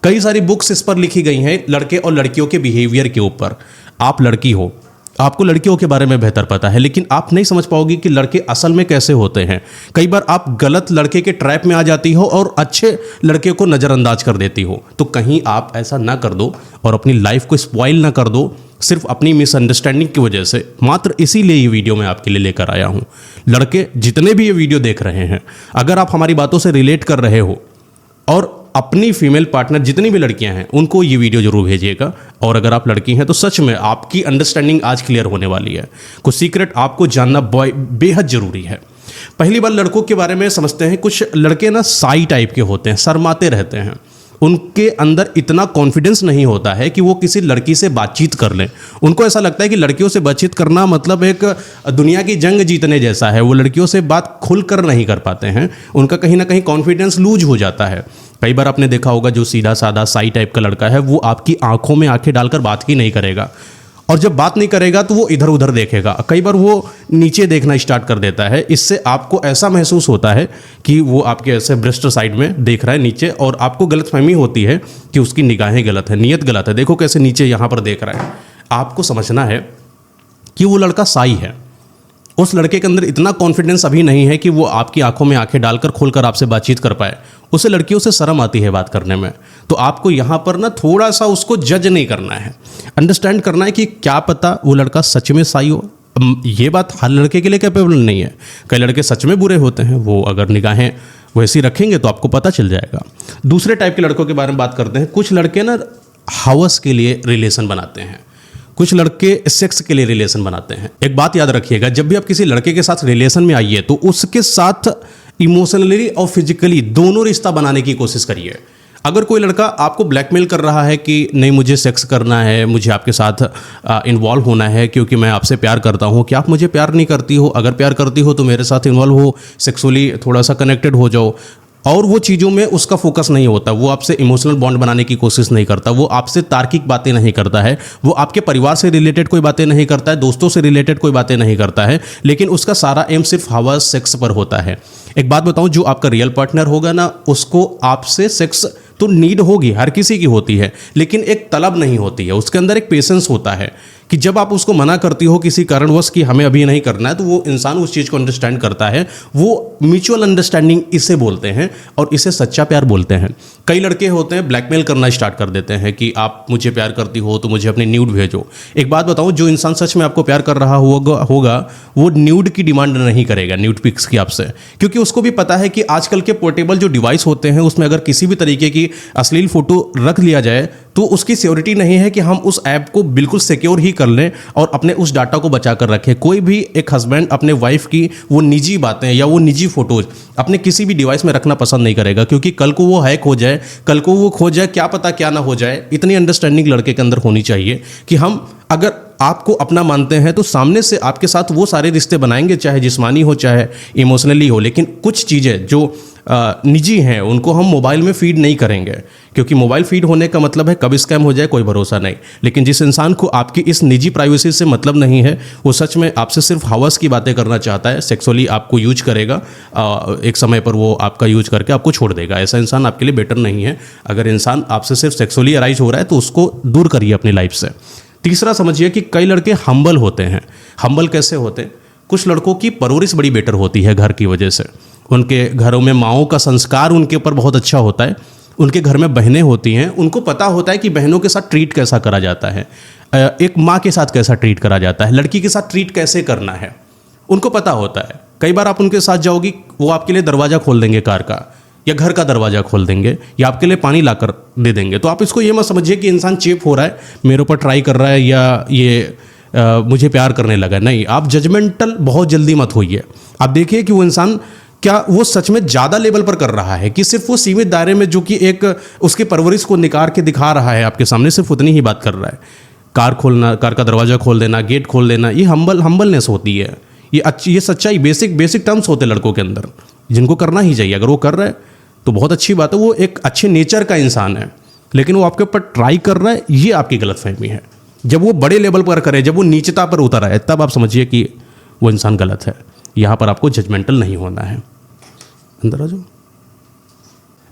कई सारी बुक्स इस पर लिखी गई हैं लड़के और लड़कियों के बिहेवियर के ऊपर। आप लड़की हो, आपको लड़कियों के बारे में बेहतर पता है, लेकिन आप नहीं समझ पाओगी कि लड़के असल में कैसे होते हैं। कई बार आप गलत लड़के के ट्रैप में आ जाती हो और अच्छे लड़के को नज़रअंदाज कर देती हो। तो कहीं आप ऐसा ना कर दो और अपनी लाइफ को स्पॉइल ना कर दो सिर्फ अपनी मिसअंडरस्टैंडिंग की वजह से। मात्र इसीलिए ये वीडियो मैं आपके लिए लेकर आया हूँ। लड़के जितने भी ये वीडियो देख रहे हैं, अगर आप हमारी बातों से रिलेट कर रहे हो और अपनी फीमेल पार्टनर जितनी भी लड़कियां हैं उनको ये वीडियो जरूर भेजिएगा। और अगर आप लड़की हैं तो सच में आपकी अंडरस्टैंडिंग आज क्लियर होने वाली है। कुछ सीक्रेट आपको जानना बेहद जरूरी है। पहली बार लड़कों के बारे में समझते हैं। कुछ लड़के ना साई टाइप के होते हैं, शर्माते रहते हैं। उनके अंदर इतना कॉन्फिडेंस नहीं होता है कि वो किसी लड़की से बातचीत कर लें। उनको ऐसा लगता है कि लड़कियों से बातचीत करना मतलब एक दुनिया की जंग जीतने जैसा है। वो लड़कियों से बात खुलकर नहीं कर पाते हैं। उनका कहीं ना कहीं कॉन्फिडेंस लूज हो जाता है। कई बार आपने देखा होगा जो सीधा साधा साई टाइप का लड़का है वो आपकी आंखों में आंखें डालकर बात ही नहीं करेगा, और जब बात नहीं करेगा तो वो इधर उधर देखेगा। कई बार वो नीचे देखना स्टार्ट कर देता है। इससे आपको ऐसा महसूस होता है कि वो आपके ऐसे ब्रेस्ट साइड में देख रहा है नीचे, और आपको गलतफहमी होती है कि उसकी निगाहें गलत है, नीयत गलत है। देखो कैसे नीचे यहाँ पर देख रहा है। आपको समझना है कि वो लड़का साई है। उस लड़के के अंदर इतना कॉन्फिडेंस अभी नहीं है कि वो आपकी आंखों में आंखें डालकर खोलकर आपसे बातचीत कर पाए। उसे लड़कियों से शर्म आती है बात करने में। तो आपको यहाँ पर ना थोड़ा सा उसको जज नहीं करना है, अंडरस्टैंड करना है कि क्या पता वो लड़का सच में साई हो। ये बात हर लड़के के लिए कैपेबल नहीं है। कई लड़के सच में बुरे होते हैं। वो अगर निगाहें वैसी रखेंगे तो आपको पता चल जाएगा। दूसरे टाइप के लड़कों के बारे में बात करते हैं। कुछ लड़के ना हवस के लिए रिलेशन बनाते हैं, कुछ लड़के सेक्स के लिए रिलेशन बनाते हैं। एक बात याद रखिएगा, जब भी आप किसी लड़के के साथ रिलेशन में आइए तो उसके साथ इमोशनली और फिजिकली दोनों रिश्ता बनाने की कोशिश करिए। अगर कोई लड़का आपको ब्लैकमेल कर रहा है कि नहीं मुझे सेक्स करना है, मुझे आपके साथ इन्वॉल्व होना है क्योंकि मैं आपसे प्यार करता हूँ, क्या आप मुझे प्यार नहीं करती हो? अगर प्यार करती हो तो मेरे साथ इन्वॉल्व हो, सेक्सुअली थोड़ा सा कनेक्टेड हो जाओ। और वो चीज़ों में उसका फोकस नहीं होता। वो आपसे इमोशनल बॉन्ड बनाने की कोशिश नहीं करता। वो आपसे तार्किक बातें नहीं करता है। वो आपके परिवार से रिलेटेड कोई बातें नहीं करता है, दोस्तों से रिलेटेड कोई बातें नहीं करता है, लेकिन उसका सारा एम सिर्फ हवा सेक्स पर होता है। एक बात बताऊं, जो आपका रियल पार्टनर होगा ना, उसको आपसे सेक्स तो नीड होगी, हर किसी की होती है, लेकिन एक तलब नहीं होती है। उसके अंदर एक पेशेंस होता है कि जब आप उसको मना करती हो किसी कारणवश कि हमें अभी नहीं करना है, तो वो इंसान उस चीज़ को अंडरस्टैंड करता है। वो म्यूचुअल अंडरस्टैंडिंग इसे बोलते हैं और इसे सच्चा प्यार बोलते हैं। कई लड़के होते हैं ब्लैकमेल करना स्टार्ट कर देते हैं कि आप मुझे प्यार करती हो तो मुझे अपनी न्यूड भेजो। एक बात बताऊं, जो इंसान सच में आपको प्यार कर रहा होगा वो न्यूड की डिमांड नहीं करेगा, न्यूड पिक्स की आपसे, क्योंकि उसको भी पता है कि आजकल के पोर्टेबल जो डिवाइस होते हैं उसमें अगर किसी भी तरीके की अश्लील फोटो रख लिया जाए तो उसकी सिक्योरिटी नहीं है कि हम उस ऐप को बिल्कुल सिक्योर ही कर लें और अपने उस डाटा को बचा कर रखें। कोई भी एक हस्बैंड अपने वाइफ की वो निजी बातें या वो निजी फोटोज अपने किसी भी डिवाइस में रखना पसंद नहीं करेगा, क्योंकि कल को वो हैक हो जाए, कल को वो खो जाए, क्या पता क्या ना हो जाए। इतनी अंडरस्टैंडिंग लड़के के अंदर होनी चाहिए कि हम अगर आपको अपना मानते हैं तो सामने से आपके साथ वो सारे रिश्ते बनाएंगे, चाहे जिस्मानी हो चाहे इमोशनली हो, लेकिन कुछ चीज़ें जो निजी हैं उनको हम मोबाइल में फीड नहीं करेंगे, क्योंकि मोबाइल फीड होने का मतलब है कब स्कैम हो जाए कोई भरोसा नहीं। लेकिन जिस इंसान को आपकी इस निजी प्राइवेसी से मतलब नहीं है, वो सच में आपसे सिर्फ हवस की बातें करना चाहता है, सेक्सुअली आपको यूज करेगा, एक समय पर वो आपका यूज करके आपको छोड़ देगा। ऐसा इंसान आपके लिए बेटर नहीं है। अगर इंसान आपसे सिर्फ सेक्सुअली अराइज हो रहा है तो उसको दूर करिए अपनी लाइफ से। तीसरा समझिए कि कई लड़के हम्बल होते हैं। हम्बल कैसे होते हैं? कुछ लड़कों की परवरिश बड़ी बेटर होती है घर की वजह से। उनके घरों में माँओं का संस्कार उनके ऊपर बहुत अच्छा होता है। उनके घर में बहनें होती हैं, उनको पता होता है कि बहनों के साथ ट्रीट कैसा करा जाता है, एक माँ के साथ कैसा ट्रीट करा जाता है, लड़की के साथ ट्रीट कैसे करना है, उनको पता होता है। कई बार आप उनके साथ जाओगी, वो आपके लिए दरवाज़ा खोल देंगे कार का या घर का दरवाज़ा खोल देंगे या आपके लिए पानी लाकर दे देंगे। तो आप इसको ये मत समझिए कि इंसान चेप हो रहा है, मेरे ऊपर ट्राई कर रहा है या ये मुझे प्यार करने लगा। नहीं, आप जजमेंटल बहुत जल्दी मत होइए। आप देखिए कि वो इंसान क्या वो सच में ज़्यादा लेवल पर कर रहा है कि सिर्फ वो सीमित दायरे में जो कि एक उसकी परवरिश को निकाल के दिखा रहा है आपके सामने, सिर्फ उतनी ही बात कर रहा है। कार खोलना, कार का दरवाज़ा खोल देना, गेट खोल देना, ये हम्बलनेस होती है। ये सच्चाई, बेसिक टर्म्स होते हैं लड़कों के अंदर, जिनको करना ही चाहिए। अगर वो कर रहा है तो बहुत अच्छी बात है, वो एक अच्छे नेचर का इंसान है। लेकिन वो आपके ऊपर ट्राई कर रहा है, ये आपकी गलतफहमी है। जब वो बड़े लेवल पर करे, जब वो नीचता पर उतर आए, तब आप समझिए कि वो इंसान गलत है। यहाँ पर आपको जजमेंटल नहीं होना है। अंदर आ जाओ।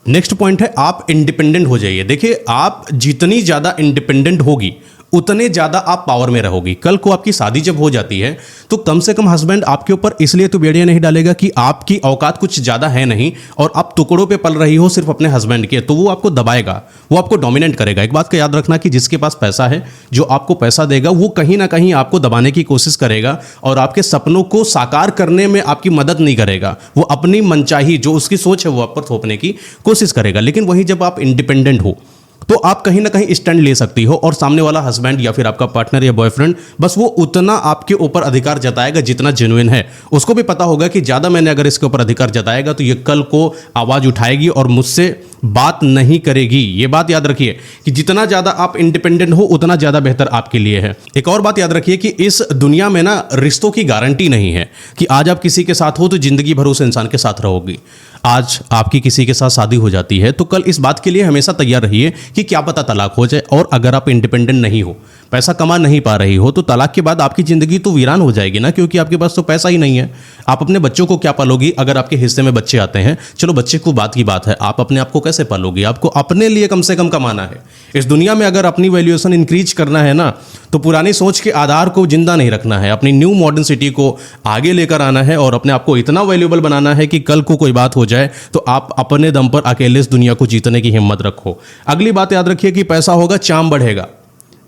नेक्स्ट पॉइंट है आप इंडिपेंडेंट हो जाइए। देखिए, आप जितनी ज़्यादा इंडिपेंडेंट होगी उतने ज़्यादा आप पावर में रहोगी। कल को आपकी शादी जब हो जाती है तो कम से कम हस्बैंड आपके ऊपर इसलिए तो बेड़ियां नहीं डालेगा कि आपकी औकात कुछ ज़्यादा है नहीं और आप टुकड़ों पे पल रही हो सिर्फ अपने हस्बैंड के, तो वो आपको दबाएगा, वो आपको डोमिनेट करेगा। एक बात का याद रखना कि जिसके पास पैसा है, जो आपको पैसा देगा, वो कहीं ना कहीं आपको दबाने की कोशिश करेगा और आपके सपनों को साकार करने में आपकी मदद नहीं करेगा। वो अपनी मनचाही जो उसकी सोच है वो आप पर थोपने की कोशिश करेगा। लेकिन वहीं जब आप इंडिपेंडेंट हो तो आप कहीं ना कहीं स्टैंड ले सकती हो और सामने वाला हस्बैंड या फिर आपका पार्टनर या बॉयफ्रेंड बस वो उतना आपके ऊपर अधिकार जताएगा जितना जेन्युइन है। उसको भी पता होगा कि ज़्यादा मैंने अगर इसके ऊपर अधिकार जताएगा तो ये कल को आवाज़ उठाएगी और मुझसे बात नहीं करेगी। ये बात याद रखिए कि जितना ज़्यादा आप इंडिपेंडेंट हो उतना ज़्यादा बेहतर आपके लिए है। एक और बात याद रखिए कि इस दुनिया में ना रिश्तों की गारंटी नहीं है कि आज आप किसी के साथ हो तो जिंदगी भर उस इंसान के साथ रहोगी। आज आपकी किसी के साथ शादी हो जाती है तो कल इस बात के लिए हमेशा तैयार रहिए कि क्या पता तलाक हो जाए। और अगर आप इंडिपेंडेंट नहीं हो, पैसा कमा नहीं पा रही हो, तो तलाक के बाद आपकी ज़िंदगी तो वीरान हो जाएगी ना, क्योंकि आपके पास तो पैसा ही नहीं है। आप अपने बच्चों को क्या पालोगी अगर आपके हिस्से में बच्चे आते हैं? चलो बच्चे को बात की बात है, आप अपने आप को कैसे पालोगी? आपको अपने लिए कम से कम कमाना है। इस दुनिया में अगर अपनी वैल्यूएशन इंक्रीज करना है ना, तो पुरानी सोच के आधार को जिंदा नहीं रखना है, अपनी न्यू मॉडर्न सिटी को आगे लेकर आना है और अपने आप को इतना वैल्यूएबल बनाना है कि कल को कोई बात हो जाए तो आप अपने दम पर अकेले इस दुनिया को जीतने की हिम्मत रखो। अगली बात याद रखिए कि पैसा होगा चाम बढ़ेगा।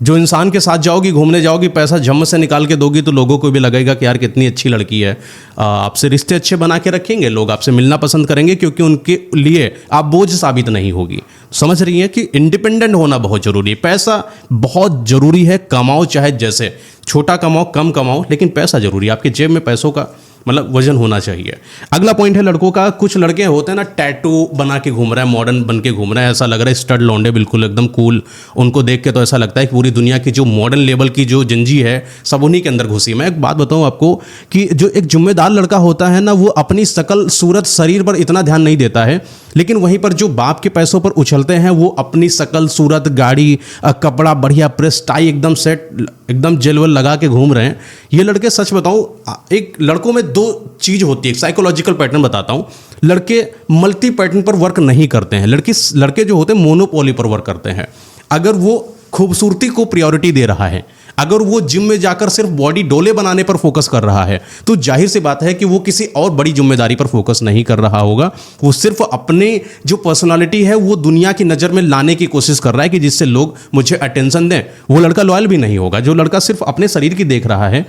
जो इंसान के साथ जाओगी, घूमने जाओगी, पैसा झम से निकाल के दोगी तो लोगों को भी लगेगा कि यार कितनी अच्छी लड़की है। आपसे रिश्ते अच्छे बना के रखेंगे, लोग आपसे मिलना पसंद करेंगे क्योंकि उनके लिए आप बोझ साबित नहीं होगी। समझ रही हैं कि इंडिपेंडेंट होना बहुत जरूरी है। पैसा बहुत जरूरी है, कमाओ चाहे जैसे, छोटा कमाओ कम कमाओ, लेकिन पैसा जरूरी है। आपके जेब में पैसों का मतलब वजन होना चाहिए। अगला पॉइंट है लड़कों का। कुछ लड़के होते हैं ना, टैटू बना के घूम रहा है, मॉडर्न बन के घूम रहा है, ऐसा लग रहा है स्टड लौंडे, बिल्कुल एकदम कूल। उनको देख के तो ऐसा लगता है कि पूरी दुनिया की जो मॉडर्न लेवल की जो जंजी है सब उन्हीं के अंदर घुसी। मैं एक बात बताऊं आपको कि जो एक जिम्मेदार लड़का होता है ना, वो अपनी शकल सूरत शरीर पर इतना ध्यान नहीं देता है, लेकिन वहीं पर जो बाप के पैसों पर उछलते हैं वो अपनी शकल सूरत, गाड़ी, कपड़ा बढ़िया, प्रेस, टाई एकदम सेट, एकदम जेल वेल लगा के घूम रहे हैं। ये लड़के, सच बताऊं, एक लड़कों में दो चीज होती है, साइकोलॉजिकल पैटर्न बताता हूं। लड़के मल्टी पैटर्न पर वर्क नहीं करते हैं, लड़के जो होते हैं मोनोपोली पर वर्क करते हैं। अगर वो खूबसूरती को प्रायोरिटी दे रहा है, अगर वो जिम में जाकर सिर्फ बॉडी डोले बनाने पर फोकस कर रहा है, तो जाहिर सी बात है कि वो किसी और बड़ी जिम्मेदारी पर फोकस नहीं कर रहा होगा। वो सिर्फ अपने जो पर्सनालिटी है वो दुनिया की नज़र में लाने की कोशिश कर रहा है कि जिससे लोग मुझे अटेंशन दें। वो लड़का लॉयल भी नहीं होगा। जो लड़का सिर्फ अपने शरीर की देख रहा है,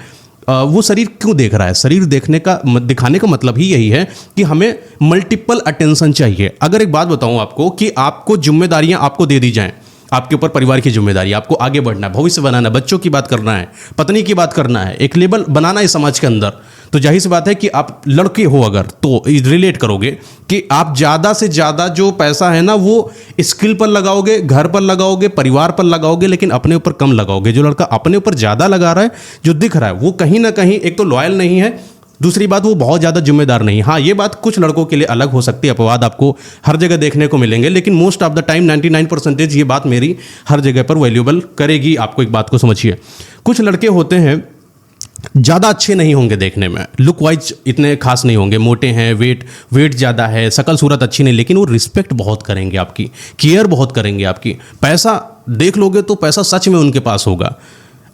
वो शरीर क्यों देख रहा है? शरीर दिखाने का मतलब ही यही है कि हमें मल्टीपल अटेंशन चाहिए। अगर एक बात बताऊं आपको कि आपको जिम्मेदारियां आपको दे दी जाएं, आपके ऊपर परिवार की जिम्मेदारी, आपको आगे बढ़ना है, भविष्य बनाना है, बच्चों की बात करना है, पत्नी की बात करना है, एक लेबल बनाना है समाज के अंदर, तो जाहिर सी बात है कि आप लड़के हो अगर तो रिलेट करोगे कि आप ज़्यादा से ज़्यादा जो पैसा है ना वो स्किल पर लगाओगे, घर पर लगाओगे, परिवार पर लगाओगे, लेकिन अपने ऊपर कम लगाओगे। जो लड़का अपने ऊपर ज़्यादा लगा रहा है, जो दिख रहा है, वो कहीं ना कहीं एक तो लॉयल नहीं है, दूसरी बात वो बहुत ज़्यादा जिम्मेदार नहीं। हाँ, ये बात कुछ लड़कों के लिए अलग हो सकती है, अपवाद आपको हर जगह देखने को मिलेंगे, लेकिन मोस्ट ऑफ द टाइम 99% ये बात मेरी हर जगह पर वैल्यूएबल करेगी। आपको एक बात को समझिए, कुछ लड़के होते हैं ज़्यादा अच्छे नहीं होंगे देखने में, लुक वाइज इतने खास नहीं होंगे, मोटे हैं, वेट ज़्यादा है, शकल सूरत अच्छी नहीं, लेकिन वो रिस्पेक्ट बहुत करेंगे आपकी, केयर बहुत करेंगे आपकी। पैसा देख लोगे तो पैसा सच में उनके पास होगा।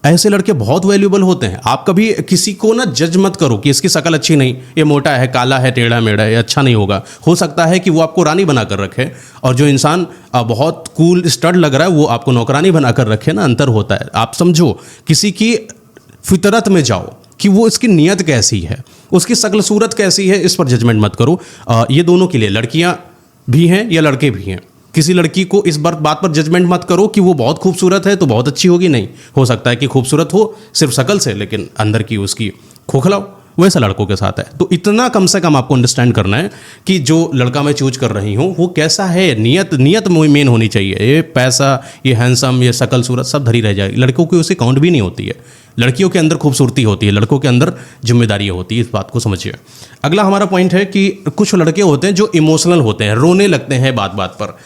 ऐसे लड़के बहुत वैल्यूएबल होते हैं। आप कभी किसी को ना जज मत करो कि इसकी शकल अच्छी नहीं, ये मोटा है, काला है, टेढ़ा मेढ़ा है, ये अच्छा नहीं होगा। हो सकता है कि वो आपको रानी बना कर रखे, और जो इंसान बहुत कूल स्टड लग रहा है वो आपको नौकरानी बना कर रखे ना, अंतर होता है। आप समझो, किसी की फितरत में जाओ कि वो इसकी नीयत कैसी है, उसकी शक्ल सूरत कैसी है, इस पर जजमेंट मत करो। ये दोनों के लिए, लड़कियां भी हैं या लड़के भी हैं। किसी लड़की को इस बात पर जजमेंट मत करो कि वो बहुत खूबसूरत है तो बहुत अच्छी होगी। नहीं, हो सकता है कि खूबसूरत हो सिर्फ शक्ल से, लेकिन अंदर की उसकी खोखला हो। वैसा लड़कों के साथ है। तो इतना कम से कम आपको अंडरस्टैंड करना है कि जो लड़का मैं चूज कर रही हूँ वो कैसा है। नियत मेन होनी चाहिए। ये पैसा, ये हैंडसम, ये शकल सूरत सब धरी रह जाएगी। लड़कों की उसे काउंट भी नहीं होती है। लड़कियों के अंदर खूबसूरती होती है, लड़कों के अंदर जिम्मेदारियाँ होती है। इस बात को समझिए। अगला हमारा पॉइंट है कि कुछ लड़के होते हैं जो इमोशनल होते हैं, रोने लगते हैं बात बात पर।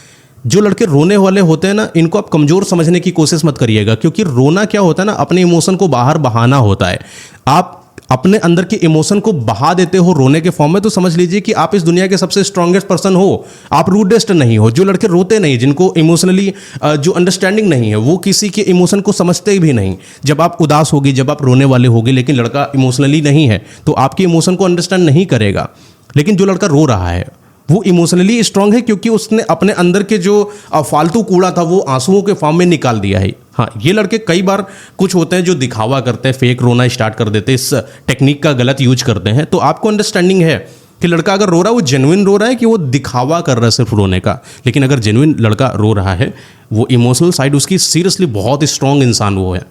जो लड़के रोने वाले होते हैं ना, इनको आप कमज़ोर समझने की कोशिश मत करिएगा, क्योंकि रोना क्या होता है ना, अपने इमोशन को बाहर बहाना होता है। आप अपने अंदर के इमोशन को बहा देते हो रोने के फॉर्म में, तो समझ लीजिए कि आप इस दुनिया के सबसे स्ट्रांगेस्ट पर्सन हो। आप रूडेस्ट नहीं हो। जो लड़के रोते नहीं, जिनको इमोशनली जो अंडरस्टैंडिंग नहीं है, वो किसी के इमोशन को समझते भी नहीं। जब आप उदास होगी, जब आप रोने वाले होगे, लेकिन लड़का इमोशनली नहीं है, तो आपके इमोशन को अंडरस्टैंड नहीं करेगा। लेकिन जो लड़का रो रहा है वो इमोशनली स्ट्रांग है, क्योंकि उसने अपने अंदर के जो फालतू कूड़ा था वो आंसुओं के फॉर्म में निकाल दिया है। हाँ, ये लड़के कई बार कुछ होते हैं जो दिखावा करते हैं, फेक रोना स्टार्ट कर देते हैं, इस टेक्निक का गलत यूज करते हैं। तो आपको अंडरस्टैंडिंग है कि लड़का अगर रो रहा है वो जेन्युइन रो रहा है कि वो दिखावा कर रहा है सिर्फ रोने का। लेकिन अगर जेन्युइन लड़का रो रहा है, वो इमोशनल साइड उसकी सीरियसली बहुत स्ट्रांग इंसान वो है,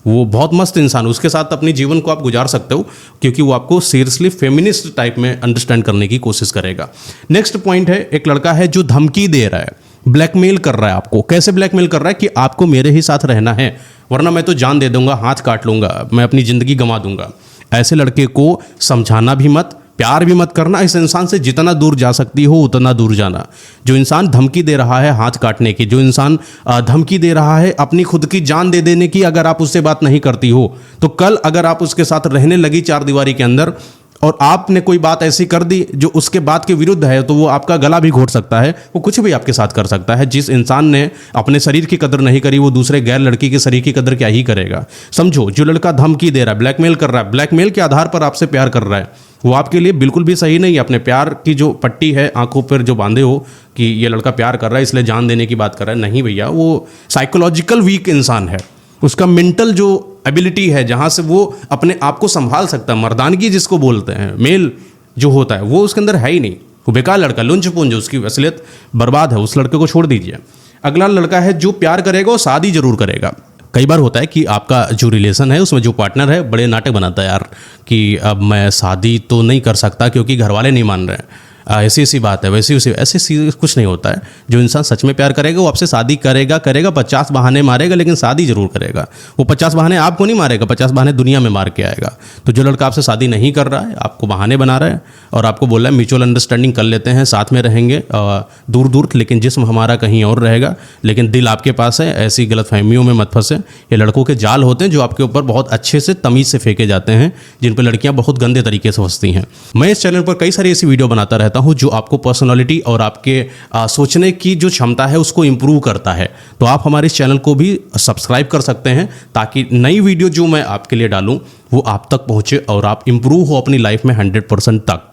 वो बहुत मस्त इंसान, उसके साथ अपने जीवन को आप गुजार सकते हो, क्योंकि वो आपको सीरियसली फेमिनिस्ट टाइप में अंडरस्टैंड करने की कोशिश करेगा। नेक्स्ट पॉइंट है, एक लड़का है जो धमकी दे रहा है, ब्लैकमेल कर रहा है आपको। कैसे ब्लैकमेल कर रहा है कि आपको मेरे ही साथ रहना है, वरना मैं तो जान दे दूंगा, हाथ काट लूंगा, मैं अपनी ज़िंदगी गंवा दूंगा। ऐसे लड़के को समझाना भी मत, प्यार भी मत करना। इस इंसान से जितना दूर जा सकती हो उतना दूर जाना। जो इंसान धमकी दे रहा है हाथ काटने की, जो इंसान धमकी दे रहा है अपनी खुद की जान दे देने की, अगर आप उससे बात नहीं करती हो, तो कल अगर आप उसके साथ रहने लगी चार दीवारी के अंदर और आपने कोई बात ऐसी कर दी जो उसके बात के विरुद्ध है, तो वो आपका गला भी घोट सकता है, वो कुछ भी आपके साथ कर सकता है। जिस इंसान ने अपने शरीर की कदर नहीं करी, वो दूसरे गैर लड़की के शरीर की कदर क्या ही करेगा। समझो, जो लड़का धमकी दे रहा है, ब्लैकमेल कर रहा है, ब्लैकमेल के आधार पर आपसे प्यार कर रहा है, वो आपके लिए बिल्कुल भी सही नहीं है। अपने प्यार की जो पट्टी है आंखों पर जो बांधे हो कि ये लड़का प्यार कर रहा है इसलिए जान देने की बात कर रहा है, नहीं भैया, वो साइकोलॉजिकल वीक इंसान है। उसका मेंटल जो एबिलिटी है, जहाँ से वो अपने आप को संभाल सकता है, मर्दानगी जिसको बोलते हैं, मेल जो होता है, वो उसके अंदर है ही नहीं। वो बेकार लड़का, लुंच पुंज, उसकी असलियत बर्बाद है। उस लड़के को छोड़ दीजिए। अगला लड़का है जो प्यार करेगा वो शादी जरूर करेगा। कई बार होता है कि आपका जो रिलेशन है उसमें जो पार्टनर है बड़े नाटक बनाता है यार, कि अब मैं शादी तो नहीं कर सकता क्योंकि घर वाले नहीं मान रहे हैं, ऐसी ऐसी बात है, वैसी वैसी, ऐसे कुछ नहीं होता है। जो इंसान सच में प्यार करेगा वो आपसे शादी करेगा, 50 बहाने मारेगा, लेकिन शादी जरूर करेगा। वो 50 बहाने आपको नहीं मारेगा, 50 बहाने दुनिया में मार के आएगा। तो जो लड़का आपसे शादी नहीं कर रहा है, आपको बहाने बना रहा है और आपको बोल रहा है म्यूचुअल अंडरस्टैंडिंग कर लेते हैं, साथ में रहेंगे दूर दूर, लेकिन जिस्म हमारा कहीं और रहेगा, लेकिन दिल आपके पास है, ऐसी गलतफहमियों में मत फंसे। ये लड़कों के जाल होते हैं जो आपके ऊपर बहुत अच्छे से तमीज़ से फेंके जाते हैं, जिन पर लड़कियां बहुत गंदे तरीके से फंसती हैं। मैं इस चैनल पर कई सारी ऐसी वीडियो बनाता रहता हूं जो आपको पर्सनालिटी और आपके सोचने की जो क्षमता है उसको इंप्रूव करता है। तो आप हमारे इस चैनल को भी सब्सक्राइब कर सकते हैं, ताकि नई वीडियो जो मैं आपके लिए डालूं वो आप तक पहुंचे और आप इंप्रूव हो अपनी लाइफ में 100% तक।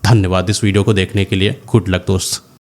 धन्यवाद इस वीडियो को देखने के लिए। गुड लक दोस्त।